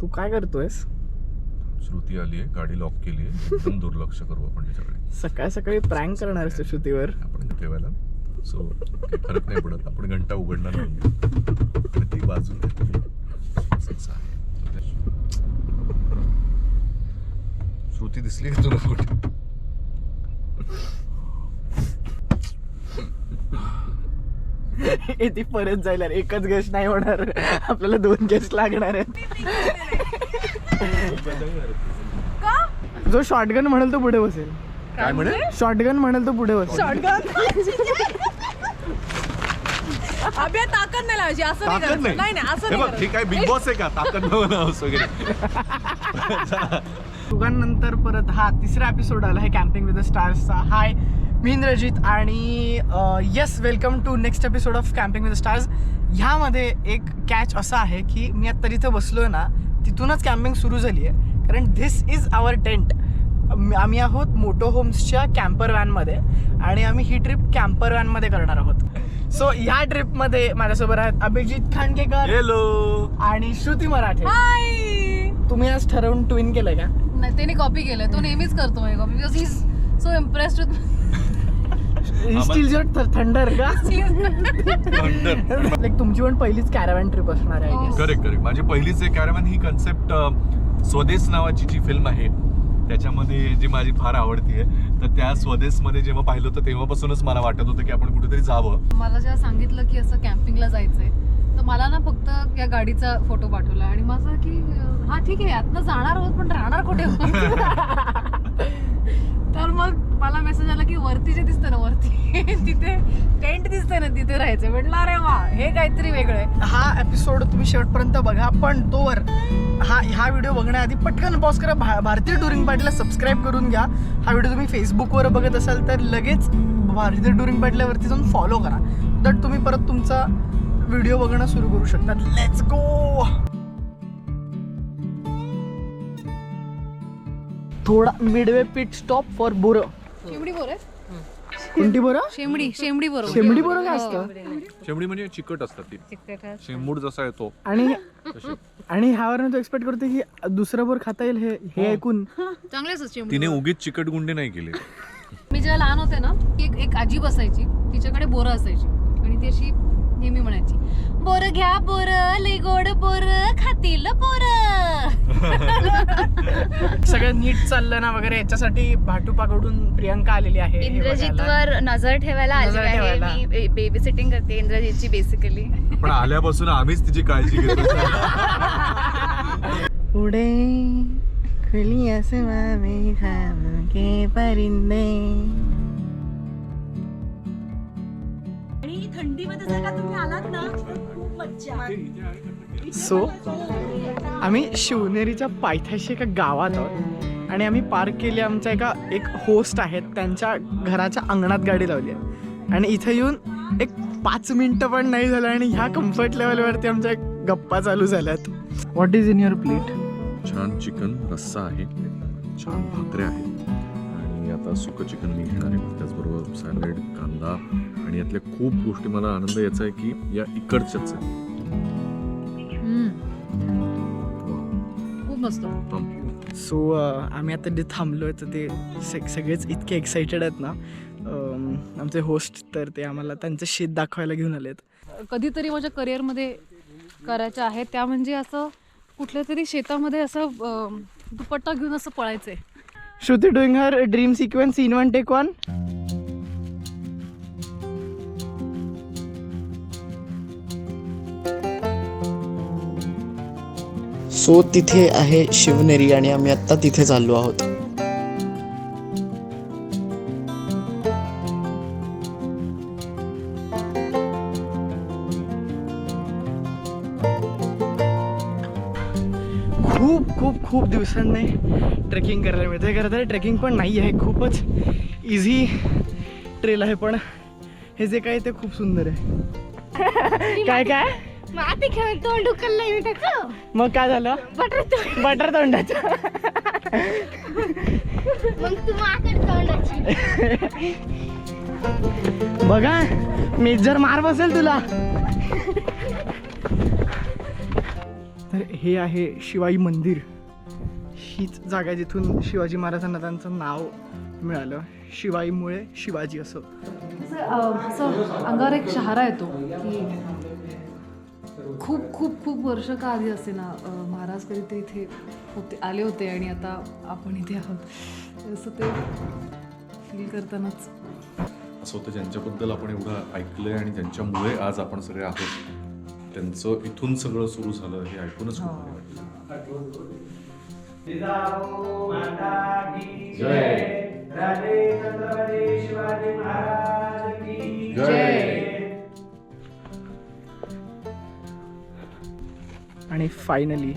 तू काय करतोयस? श्रुती आली आहे, गाडी लॉक केली आहे, एकदम दुर्लक्ष करू आपण त्याच्याकडे. सकाळ सकाळी प्रँक करणार आहेस तू श्रुतीवर? आपण ठेवायला सो काही फरक नाही पडत, आपण घंटा उघडणार नाही आणि ती बाजू असंच आहे. श्रुती दिसली का तुला कुठे? ती परत जाईल, एकच गेस्ट नाही होणार, आपल्याला 2 गेस्ट लागणार आहेत. जो शॉटगन म्हणेल तो पुढे बसेल. काय म्हणे? शॉटगन म्हणेल तो पुढे बसेल. अभ्या ताकद नाही लावायची, असं नाही ताकद करायचं. नाही असं हे नाही बघ, ठीक आहे, बिग बॉस आहे का ताकद हाऊस वगैरे. युगांनंतर परत हा 3रा एपिसोड आला आहे कॅम्पिंग विथ द स्टार्सचा. हाय, मी इंद्रजित आणि yes, welcome to next episode of camping with the stars. ह्यामध्ये एक कॅच असा आहे की मी आत्ता जिथे बसलोय ना तिथूनच कॅम्पिंग सुरू झाली आहे, कारण धिस इज आवर टेंट. आम्ही आहोत मोटो होम्सच्या कॅम्पर व्हॅनमध्ये आणि आम्ही ही ट्रिप कॅम्पर व्हॅनमध्ये करणार आहोत. सो ह्या ट्रिपमध्ये माझ्यासोबत आहेत अभिजित खांडकेकर, हॅलो, आणि श्रुती मराठे. हाय. तुम्ही आज ठरवून ट्विन केलंय का? नाही, त्याने कॉपी केलं, तो नेहमीच करतो माझी copy, because he is so impressed with steel जट थंडर का? लाईक तुमची पण पहिलीच कॅराव्हॅन ट्रिप असणार आहे. Correct correct. माझी पहिलीच आहे कॅराव्हॅन. ही कन्सेप्ट स्वदेश नावाची जी फिल्म आहे त्याच्यामध्ये जी माझी फार आवडती आहे, तर त्या स्वदेशमध्ये जेव्हा पाहिलं होतं तेव्हापासूनच मला वाटत होतं की आपण कुठेतरी जावं. मला जेव्हा सांगितलं की असं कॅम्पिंगला जायचंय, तर मला ना फक्त या गाडीचा फोटो पाठवला आणि माझं की हा ठीक आहे, यातनं जाणार आहोत पण राहणार कुठे? तर मग मला मेसेज आला की वरती जे दिसतं ना, वरती तिथे टेंट दिसतंय ना, तिथे राहायचं. म्हटलं अरे वा, हे काहीतरी वेगळं आहे. हा एपिसोड तुम्ही शेवटपर्यंत बघा, पण तोवर हा व्हिडिओ बघण्याआधी पटकन पॉज करा, भारतीय टुरिंग पार्टीला सबस्क्राईब करून घ्या. हा व्हिडिओ तुम्ही फेसबुकवर बघत असाल तर लगेच भारतीय टुरिंग पार्टीलावरती जाऊन फॉलो करा, तर तुम्ही परत तुमचा व्हिडिओ बघणं सुरू करू शकता. Let's go. थोडा मिडवे पिट स्टॉप फॉर बोरं. शेमडी बोर कोणती बोरं? शेमडी बोर. शेमडी बोरं काय असतं? शेवडी म्हणजे चिकट असतात ती, शेंबूड जसा येतो. आणि ह्यावरून तू एक्सपेक्ट करते की दुसरं बोर खाता येईल हे ऐकून? चांगले असतात शेमडी. तिने उगीच चिकट गुंडे नाही केले. मी जेव्हा लहान होते ना, एक आजी बसायची, तिच्याकडे बोरं असायची आणि ती अशी नेहमी म्हणायची, बोरं घ्या बोरं, लई गोड बोरं, खातील बोरं. सगळं नीट चाललं ना वगैरे, याच्यासाठी भाटुपाकडून प्रियंका आलेली आहे हे बघायला. इंद्रजितवर नजर ठेवायला आली नजर ठेवायला. आहे. मी बेबी सिटिंग करते इंद्रजितची बेसिकली. पण आल्यापासून आम्हीच तिची काळजी घेतो. उडे खुली आसमां में ख्वाबों के परिंदे. आणि थंडीमध्ये जर का तुम्ही आलात ना, खूप मज्जा. सो आम्ही शिवनेरीच्या पायथ्याशी एका गावात आहोत आणि आम्ही पार्क केली. आमच्या एक होस्ट आहेत, त्यांच्या घराच्या अंगणात गाडी लावली आहे आणि इथे येऊन एक 5 मिनिटं पण नाही झालं आणि ह्या कम्फर्ट लेवलवरती आमच्या गप्पा चालू झाल्यात. What is in your plate? छान चिकन रस्सा आहे, छान भाकऱ्या आहेत आणि आता सुकं चिकन मी घेणार आहे, त्याचबरोबर सॅलड, कांदा आणि यातल्या खूप गोष्टी. मला आनंद याचा आहे की या इकडच्याच आहे. खूप मस्त. सो आम्ही आता जे थांबलो आहे तर ते सगळेच इतके एक्सायटेड आहेत ना, आमचे होस्ट, तर ते आम्हाला त्यांचं शेत दाखवायला घेऊन आलेत. कधीतरी माझ्या करिअरमध्ये करायचं आहे, त्या म्हणजे असं कुठल्या तरी शेतामध्ये असं दुपट्टा घेऊन असं पळायचंय. Shruti doing her dream sequence in 1 take 1. So तिथे आहे शिवनेरी आणि आम्ही आत्ता तिथे चाललो आहोत. खूप खूप खूप दिवसांनी ट्रेकिंग करायला मिळते. खरं तर ट्रेकिंग पण नाही आहे, खूपच इझी ट्रेल आहे, पण हे जे काय ते खूप सुंदर आहे. काय काय माती खेळ तोंड उकललंय मी त्याचं. मग काय झालं? बटर तोंडाचं. मग तू माकड तोंडाची. बघा, मी जर मार बसेल तुला. तर हे आहे शिवाई मंदिर. हीच जागा आहे जिथून शिवाजी महाराजांना त्यांचं नाव मिळालं. शिवाईमुळे शिवाजी असं. असं अंगावर एक शहारा येतो की खूप खूप खूप वर्ष का आधी असते ना महाराज कधीतरी इथे होते आले होते आणि आता आपण इथे आहोत असं ते फील करतानाच असं होतं ज्यांच्याबद्दल आपण एवढं ऐकलंय आणि ज्यांच्यामुळे आज आपण सगळे आहोत, त्यांचं इथून सगळं सुरू झालं हे ऐकूनच खूप भारी वाटलं. आणि फायनली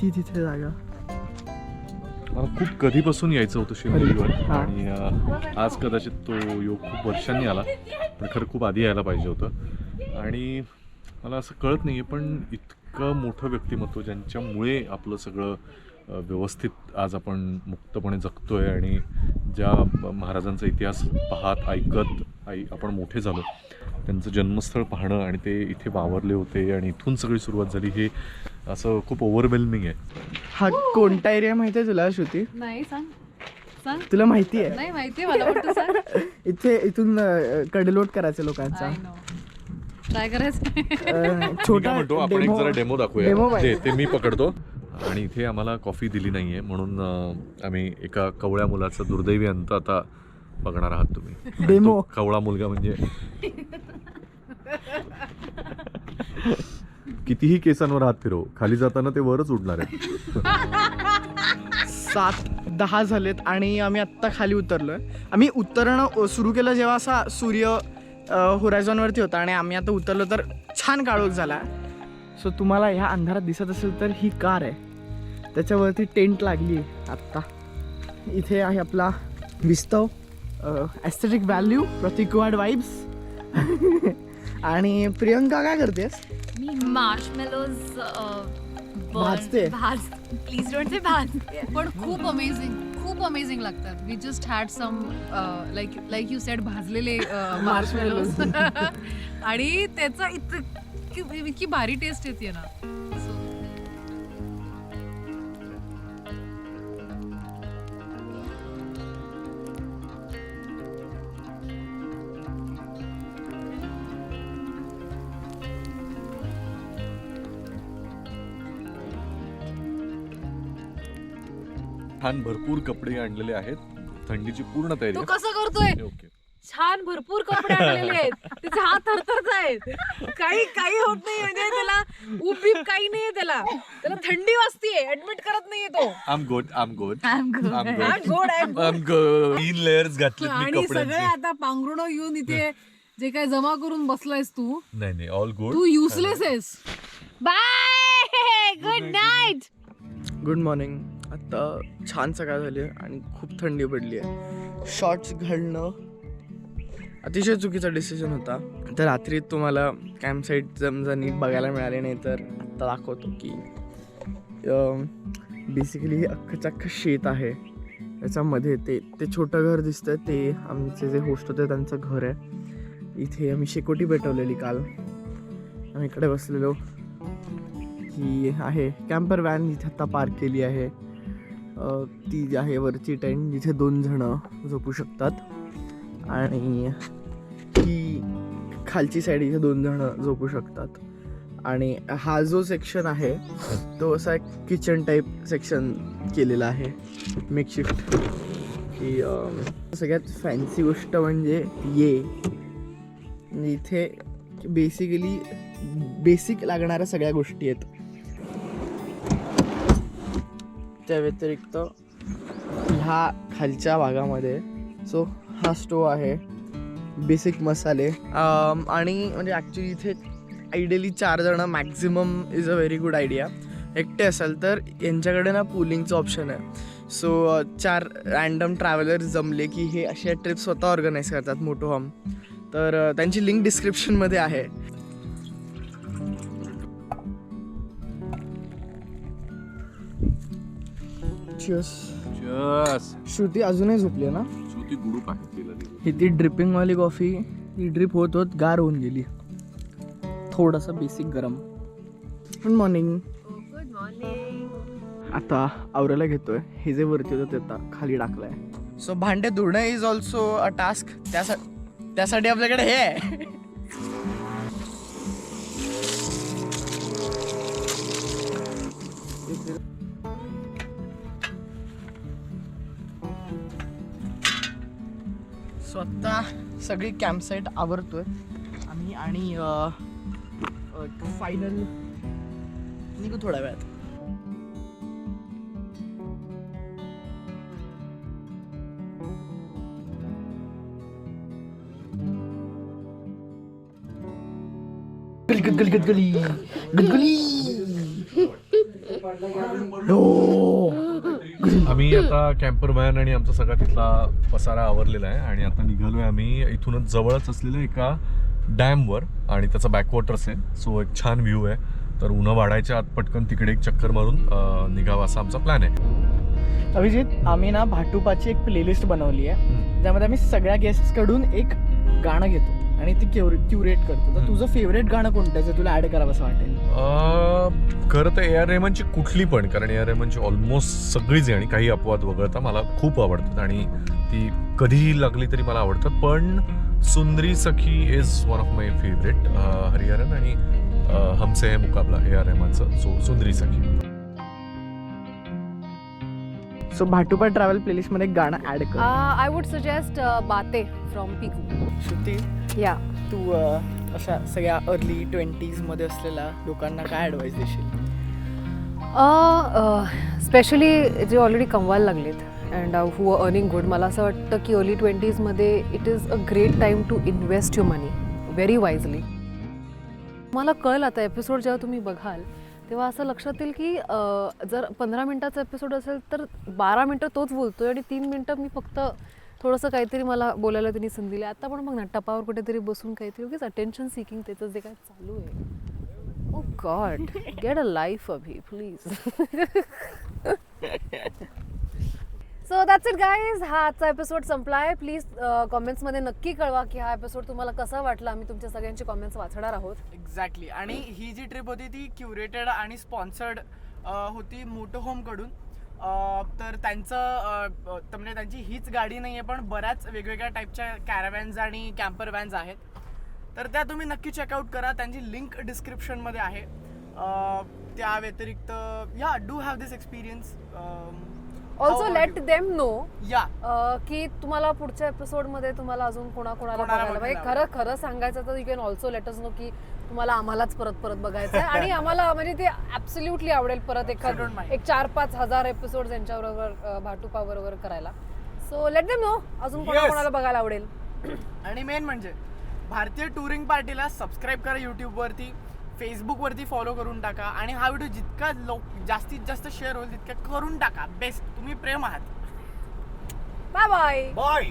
ती तिथे जागा. मला खूप कधीपासून यायचं होतं शिवनेरीवर हा. आणि आज कदाचित तो योग खूप वर्षांनी आला, पण खरं खूप आधी यायला पाहिजे होतं. आणि मला असं कळत नाही आहे, पण इतकं मोठं व्यक्तिमत्व ज्यांच्यामुळे आपलं सगळं व्यवस्थित आज आपण मुक्तपणे जगतोय आणि ज्या महाराजांचा इतिहास पाहत ऐकत आपण मोठे झालो, त्यांचं जन्मस्थळ पाहणं आणि ते इथे वावरले होते आणि इथून सगळी सुरुवात झाली, हे असं खूप ओव्हरवेल्मिंग आहे. हा कोणता एरिया माहिती आहे तुला श्रुती? नाही सांग सांग तुला माहिती आहे? नाही माहिती मला पण तू सांग. इथून कडेलोट करायचं लोकांचा. ट्राय करायचं. छोटा म्हणतो आपण एक जरा डेमो दाखवूया. डेमो पाहिजे. ते मी पकडतो. आणि इथे आम्हाला कॉफी दिली नाहीये म्हणून आम्ही एका कवळ्या मुलाचं दुर्दैवी अंत आता बघणार आहात तुम्ही. डेमो. तो कवळा मुलगा म्हणजे कितीही केसांवर हात फिरव, खाली जाताना ते वरच उडणार आहे. 7:10 झालेत आणि आम्ही आत्ता खाली उतरलोय. आम्ही उतरणं सुरू केलं जेव्हा असा सूर्य होरायझॉनवरती होता आणि आम्ही आता उतरलो तर छान काळोख झाला. सो तुम्हाला ह्या अंधारात दिसत असेल तर ही कार आहे, त्याच्यावरती टेंट लागली आहे आत्ता. इथे आहे आपला विस्तव, ॲस्थेटिक व्हॅल्यू, प्रतीकवाड वाईब्स. आणि प्रियंका काय करतेस? मी मार्शमेलोज भाजते. प्लीज डोंट से भाजते. पण खूप अमेझिंग लागतात. We just had some like you said भाजलेले मार्शमेलोज आणि त्याचा इतकी भारी टेस्ट येते ना. छान भरपूर कपडे आणलेले आहेत, थंडीची पूर्ण तयारी तो आहे. कसं करतोय? ओके. छान भरपूर कपडे आणलेले आहेत. त्याचे हात थरथरत आहेत. काही होत नाही म्हणजे त्याला उब काही नाहीये. त्याला थंडी वाजतीये. ऍडमिट करत नाहीये तो. I'm good. गोड 3 लेयर्स घातलेत मी आणि सगळे कपड्यांचे. आता पांघरुणं घेऊन इथे जे काय जमा करून बसलायस तू नाही ऑल गुड. तू युजलेस आहेस. Bye, good night. Good morning. आत्ता छान सकाळ झाली आहे आणि खूप थंडी पडली आहे. शॉर्ट्स घालणं अतिशय चुकीचा डिसिजन होता. तर रात्री तुम्हाला कॅम्पसाईट जर नीट बघायला मिळाले नाही तर आत्ता दाखवतो की बेसिकली हे अख्खंच अख्खं शेत आहे. त्याच्यामध्ये ते छोटं घर दिसतं ते आमचे जे होस्ट होते त्यांचं घर आहे. इथे आम्ही शेकोटी पेटवलेली काल. आम्ही इकडे बसलेलो. ही आहे कॅम्पर व्हॅन इथे आत्ता पार्क केली आहे. ती आहे वरची टेंट जिथे 2 जणं झोपू शकतात आणि ही खालची साईड इथे 2 जणं झोपू शकतात. आणि हा जो सेक्शन आहे तो असा एक किचन टाईप सेक्शन केलेला आहे मेकशिफ्ट. की सगळ्यात फॅन्सी गोष्ट म्हणजे इथे बेसिकली बेसिक लागणाऱ्या सगळ्या गोष्टी आहेत. त्या व्यतिरिक्त ह्या खालच्या भागामध्ये सो हा स्टोव आहे, बेसिक मसाले आणि म्हणजे ॲक्च्युली इथे आयडियली 4 जणं maximum is a very good idea. एकटे असाल तर यांच्याकडे ना पूलिंगचं ऑप्शन आहे. सो 4 रँडम ट्रॅव्हलर्स जमले की हे अशा ट्रिप स्वतः ऑर्गनाईज करतात मोटोहॉम. तर त्यांची लिंक डिस्क्रिप्शनमध्ये आहे. श्रुती अजूनही झोपली आहे ना? श्रुती गुडूप आहे तिला. ही ती ड्रिपिंगवाली कॉफी ती ड्रिप होत गार होऊन गेली. थोडंसं बेसिक गरम. Good morning. Good morning. आता आवरायला घेतोय. हे जे वरती होतं ते आता खाली टाकलंय. सो भांडे धुणं इज ऑल्सो अ टास्क. त्यासाठी आपल्याकडे हे आहे. सो आता सगळी कॅम्पसाईट आवरतोय आम्ही आणि फायनल निघू थोड्या वेळात. गलगली आम्ही आता कॅम्पर व्हॅन आणि आमचा सगळा तिथला पसारा आवरलेला आहे आणि आता निघालोय आम्ही इथूनच जवळच असलेल्या एका डॅमवर आणि त्याचा बॅकवॉटर्स आहे. सो एक छान व्ह्यू आहे. तर उन्हा वाढायच्या आत पटकन तिकडे एक चक्कर मारून निघावा असा आमचा प्लॅन आहे. अभिजित, आम्ही ना भाटुपाची एक प्लेलिस्ट बनवली आहे ज्यामध्ये आम्ही सगळ्या गेस्टकडून एक गाणं घेतो आणि ती क्युरेट करतो. तर तुझं फेवरेट गाणं कोणतं आहे जे तुला ऍड करावं असं वाटेल? खरं तर A.R. रेहमानची कुठली पण, कारण A.R. रेहमानची ऑलमोस्ट सगळीच आहे आणि काही अपवाद वगळता मला खूप आवडतात आणि ती कधीही लागली तरी मला आवडतात. पण Sundari Sakhi is one of my favourite. Hariharan आणि हमसे है मुकाबला A.R. रेहमानचं. सो सुंदरी सखी. सो भाटुपा ट्रॅव्हल प्लेलिस्ट मध्ये एक गाणं ऍड कर. I would suggest Baate from Piku. Shruti, Yeah. तू अशा सगळ्या अर्ली 20s मध्ये असलेल्या लोकांना काय ॲडवाईस देशील? स्पेशली जे ऑलरेडी कमवायला लागलेत and who are earning good, मला असं वाटतं की अर्ली 20sमध्ये it is a great time to invest your money very wisely. मला कळलं आता एपिसोड जेव्हा तुम्ही बघाल तेव्हा असं लक्षात येईल की जर 15 मिनिटाचा एपिसोड असेल तर 12 मिनटं तोच बोलतोय आणि 3 मिनटं मी फक्त थोडंसं काहीतरी मला बोलायला त्यांनी संधी दिली. आता पण बघ ना, टपावर कुठेतरी बसून काहीतरी उगीच अटेन्शन सिकिंग त्याचं जे काय चालू आहे. Oh God, get a life Abhi please. So that's it guys. हा आजचा एपिसोड संपला आहे. प्लीज कॉमेंट्समध्ये नक्की कळवा की हा एपिसोड तुम्हाला कसा वाटला. आम्ही तुमच्या सगळ्यांचे कॉमेंट्स वाचणार आहोत. एक्झॅक्टली. आणि ही जी ट्रिप होती ती क्युरेटेड आणि स्पॉन्सर्ड होती मोटो होमकडून. तर त्यांचं म्हणजे त्यांची हीच गाडी नाही आहे, पण बऱ्याच वेगवेगळ्या टाईपच्या कॅराव्हॅन्स आणि कॅम्पर व्हॅन्स आहेत. तर त्या तुम्ही नक्की चेकआउट करा. त्यांची लिंक डिस्क्रिप्शनमध्ये आहे. त्या व्यतिरिक्त या do have this experience. Also let them know या की तुम्हाला पुढच्या एपिसोडमध्ये तुम्हाला अजून कोणाला बघायला म्हणजे खरं सांगायचं तर you can also let us know की तुम्हाला आम्हालाच परत बघायचं आहे आणि आम्हाला म्हणजे ते ॲब्सोल्युटली आवडेल परत एक 4-5 हजार एपिसोड यांच्याबरोबर भाटुपा बरोबर करायला. सो लेट देम नो अजून कोणाला बघायला आवडेल. आणि मेन म्हणजे भारतीय टुरिंग पार्टीला सबस्क्राईब करा यूट्यूबवरती, फेसबुकवरती फॉलो करून टाका आणि हा व्हिडिओ जितका जास्तीत जास्त शेअर होईल तितका करून टाका. बेस्ट. तुम्ही प्रेम आहात. Bye bye. बाय.